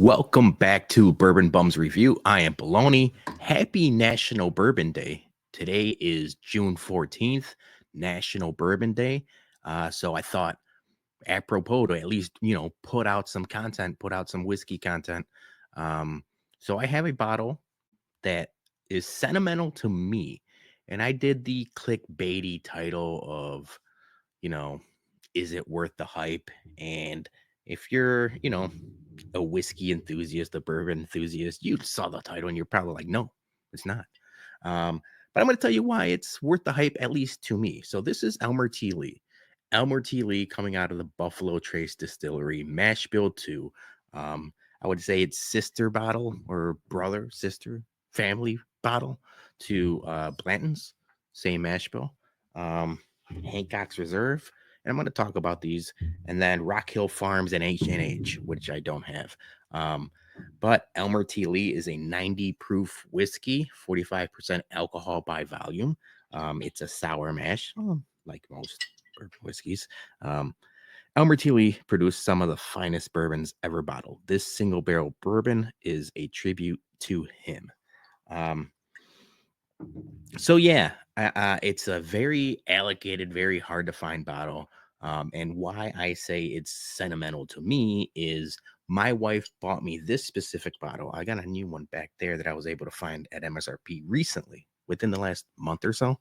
Welcome back to Bourbon Bums Review. I am Bologna. Happy National Bourbon Day. Today is June 14th, National Bourbon Day. So I thought, apropos to at least, put out some content, put out some whiskey content. So I have a bottle that is sentimental to me. And I did the clickbaity title of, you know, is it worth the hype? And if you're, a whiskey enthusiast, a bourbon enthusiast, you saw the title and you're probably like, no, it's not. But I'm going to tell you why it's worth the hype, at least to me. So this is Elmer T Lee. Elmer T Lee coming out of the Buffalo Trace Distillery, Mash Bill 2. I would say it's sister bottle or brother, sister, family bottle to Blanton's, same mash bill. Hancock's Reserve. And I'm going to talk about these, and then Rock Hill Farms and H&H, which I don't have. But Elmer T Lee is a 90 proof whiskey, 45% alcohol by volume. It's a sour mash, like most bourbon whiskeys. Elmer T Lee produced some of the finest bourbons ever bottled. This single barrel bourbon is a tribute to him. So yeah, it's a very allocated, very hard to find bottle. And why I say it's sentimental to me is my wife bought me this specific bottle. I got a new one back there that I was able to find at MSRP recently, within the last month or so.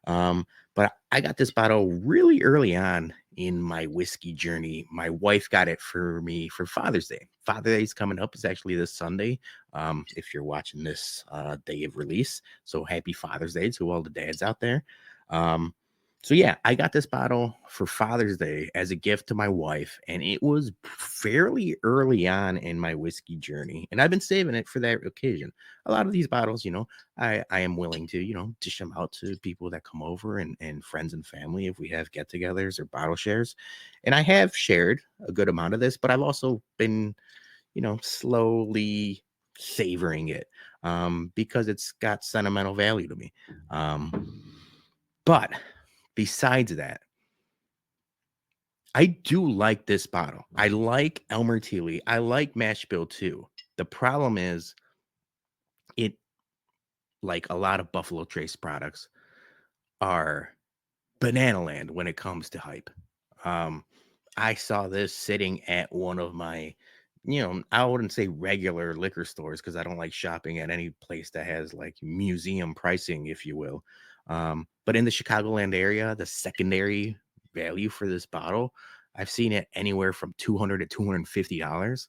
But I got this bottle really early on in my whiskey journey. My wife got it for me for Father's Day. Father's Day is coming up. It's actually this Sunday. If you're watching this day of release, so happy Father's Day to all the dads out there. So yeah, I got this bottle for Father's Day as a gift to my wife, and it was fairly early on in my whiskey journey, and I've been saving it for that occasion. A lot of these bottles, I am willing to, dish them out to people that come over and friends and family if we have get-togethers or bottle shares. And I have shared a good amount of this, but I've also been, slowly savoring it because it's got sentimental value to me. But besides that, I do like this bottle. I like Elmer T Lee. I like Mash Bill too. The problem is it, like a lot of Buffalo Trace products, are banana land when it comes to hype. Um, I saw this sitting at one of my, I wouldn't say regular liquor stores because I don't like shopping at any place that has like museum pricing, if you will. But in the Chicagoland area, the secondary value for this bottle, I've seen it anywhere from $200 to $250,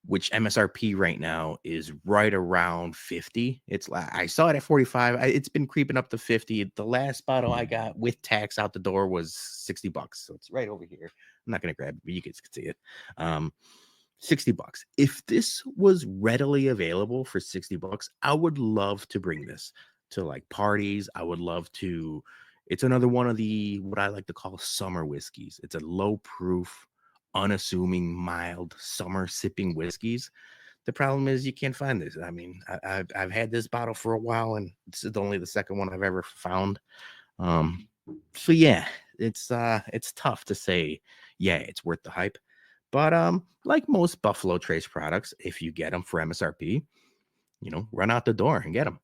which MSRP right now is right around 50. It's like I saw it at 45. It's been creeping up to 50. The last bottle I got with tax out the door was $60. So it's right over here. I'm not gonna grab it, but you guys can see it. $60. If this was readily available for $60, I would love to bring this to like parties. I would love to. It's another one of the what I like to call summer whiskeys. It's a low proof, unassuming, mild summer sipping whiskeys. The problem is you can't find this. I mean, I've had this bottle for a while, and this is only the second one I've ever found. So yeah, it's tough to say, yeah, it's worth the hype. But like most Buffalo Trace products, if you get them for MSRP, run out the door and get them.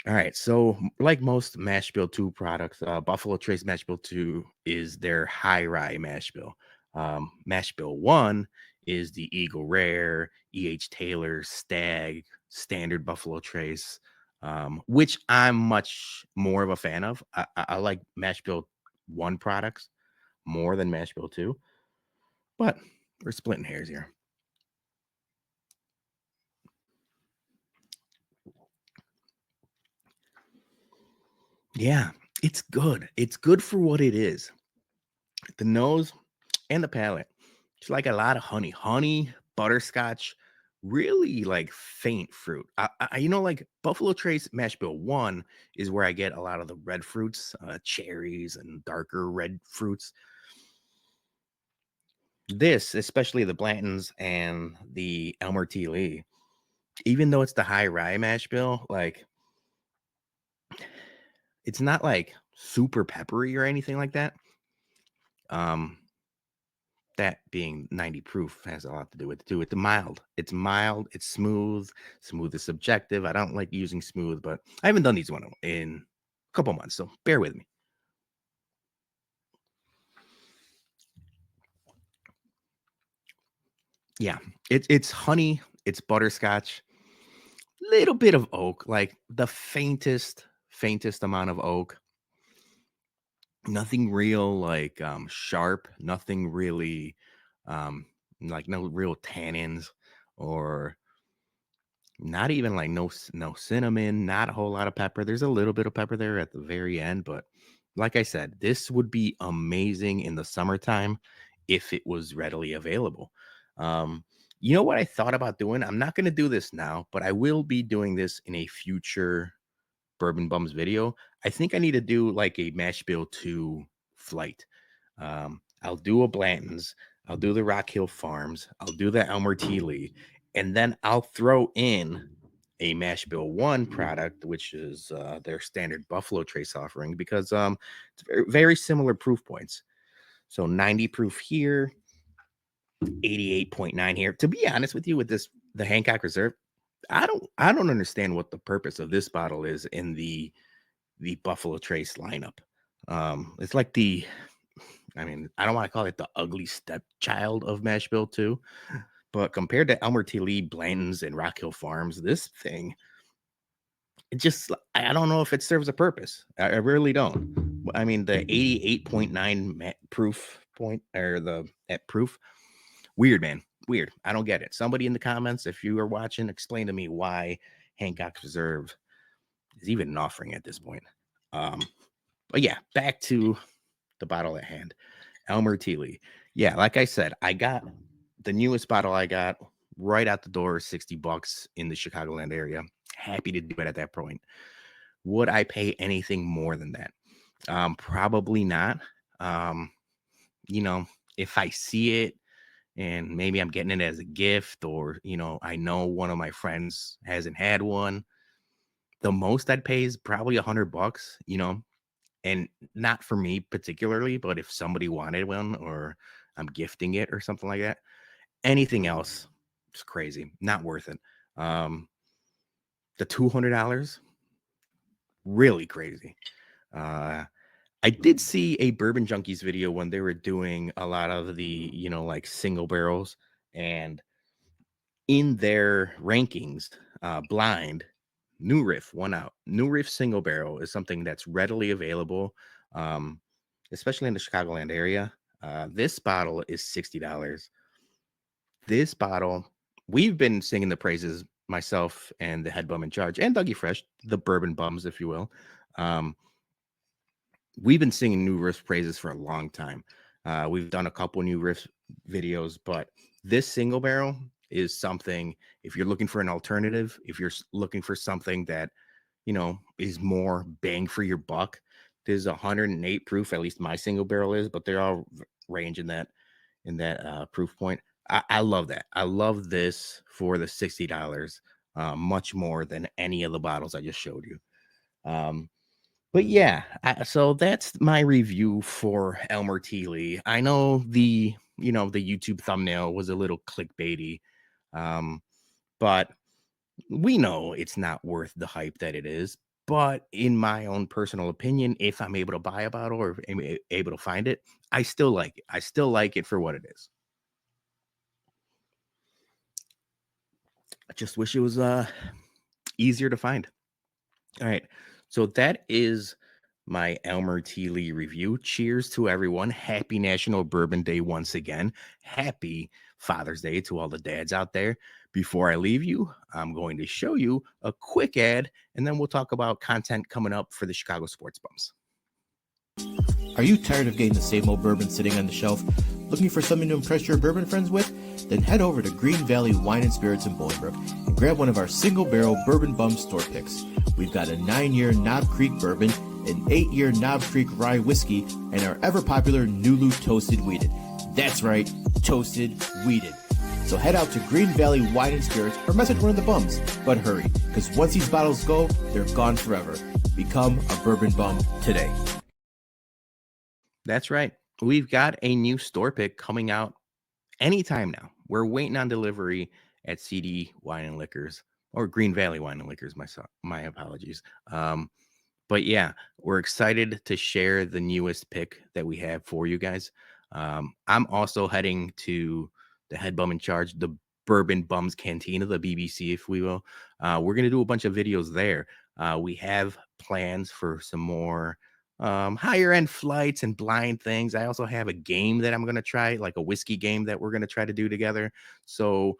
All right, so like most Mash Bill 2 products, Buffalo Trace Mash Bill 2 is their high rye mash bill. Mash Bill 1 is the Eagle Rare, E.H. Taylor, Stag, Standard Buffalo Trace, which I'm much more of a fan of. I like Mash Bill 1 products more than Mash Bill 2, but we're splitting hairs here. Yeah, it's good. It's good for what it is. The nose and the palate. It's like a lot of honey, butterscotch, really like faint fruit. Like Buffalo Trace Mash Bill 1 is where I get a lot of the red fruits, cherries and darker red fruits. This, especially the Blantons and the Elmer T Lee, even though it's the high rye mash bill, like it's not like super peppery or anything like that. that being 90 proof has a lot to do with it too. It's mild. It's mild. It's smooth. Smooth is subjective. I don't like using smooth, but I haven't done these one in a couple months, so bear with me. Yeah, it's honey. It's butterscotch. Little bit of oak, like the faintest amount of oak. Nothing real like sharp. Nothing really um like no real tannins or not even like no cinnamon, not a whole lot of pepper. There's a little bit of pepper there at the very end, but like I said, this would be amazing in the summertime if it was readily available. Um, you know what I thought about doing? I'm not going to do this now, but I will be doing this in a future Bourbon Bums video. I think I need to do like a Mash Bill 2 flight. I'll do a Blanton's, I'll do the Rock Hill Farms, I'll do the Elmer T Lee, and then I'll throw in a Mash Bill 1 product, which is their standard Buffalo Trace offering, because it's very similar proof points. So 90 proof here, 88.9 here. To be honest with you, with this, the Hancock Reserve, I don't understand what the purpose of this bottle is in the Buffalo Trace lineup. It's like I mean, I don't want to call it the ugly stepchild of Mash Bill 2, but compared to Elmer T Lee, Blanton's, and Rock Hill Farms, this thing, it just, I don't know if it serves a purpose. I really don't. I mean, the 88.9 proof point, or the at proof, weird, man. Weird. I don't get it. Somebody in the comments, if you are watching, explain to me why Hancock's Reserve is even an offering at this point. But yeah, back to the bottle at hand. Elmer T Lee. Yeah, like I said, I got the newest bottle I got right out the door, $60 in the Chicagoland area. Happy to do it at that point. Would I pay anything more than that? Probably not. You know, if I see it and maybe I'm getting it as a gift, or, you know, I know one of my friends hasn't had one, the most I'd pay is probably $100, you know, and not for me particularly, but if somebody wanted one or I'm gifting it or something like that. Anything else is crazy, not worth it. The $200, really crazy. I did see a Bourbon Junkies video when they were doing a lot of the, you know, like single barrels, and in their rankings, blind, New Riff won out. New Riff single barrel is something that's readily available, um, especially in the Chicagoland area. This bottle is $60. This bottle, we've been singing the praises, myself and the head bum in charge, and Dougie Fresh, the bourbon bums, if you will. Um, we've been singing New Riff praises for a long time. We've done a couple New Riff videos, but this single barrel is something, if you're looking for an alternative, if you're looking for something that, you know, is more bang for your buck, there's 108 proof, at least my single barrel is, but they're all range in that proof point. I love that. I love this for the $60, much more than any of the bottles I just showed you. But yeah, so that's my review for Elmer T Lee. I know the YouTube thumbnail was a little clickbaity, but we know it's not worth the hype that it is. But in my own personal opinion, if I'm able to buy a bottle or able to find it, I still like it. I still like it for what it is. I just wish it was easier to find. All right. So that is my Elmer T Lee review. Cheers to everyone. Happy National Bourbon Day once again. Happy Father's Day to all the dads out there. Before I leave you, I'm going to show you a quick ad, and then we'll talk about content coming up for the Chicago Sports Bums. Are you tired of getting the same old bourbon sitting on the shelf? Looking for something to impress your bourbon friends with? Then head over to Greene Valley Wine and Spirits in Bolingbrook and grab one of our single barrel Bourbon Bum store picks. We've got a 9-year Knob Creek bourbon, an 8-year Knob Creek rye whiskey, and our ever popular NULU toasted wheated. That's right, toasted wheated. So head out to Greene Valley Wine and Spirits or message one of the bums. But hurry, because once these bottles go, they're gone forever. Become a bourbon bum today. That's right. We've got a new store pick coming out anytime now. We're waiting on delivery at CD Wine and Liquors or Greene Valley Wine and Liquors. My apologies. But yeah, we're excited to share the newest pick that we have for you guys. I'm also heading to the head bum in charge, the Bourbon Bums Cantina, the BBC, if we will. We're going to do a bunch of videos there. We have plans for some more higher end flights and blind things. I also have a game that I'm going to try, like a whiskey game that we're going to try to do together. So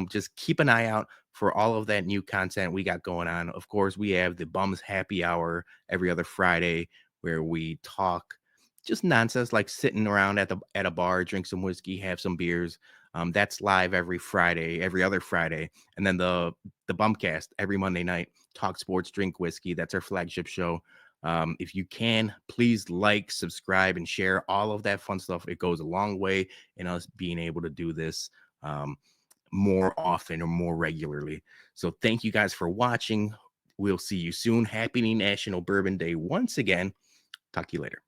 just keep an eye out for all of that new content we got going on. Of course, we have the Bums Happy Hour every other Friday where we talk just nonsense, like sitting around at a bar, drink some whiskey, have some beers. That's live every Friday, every other Friday, and then the Bumcast every Monday night. Talk sports, drink whiskey. That's our flagship show. If you can, please like, subscribe, and share all of that fun stuff. It goes a long way in us being able to do this. More often or more regularly. So thank you guys for watching. We'll see you soon. Happy National Bourbon Day once again. Talk to you later.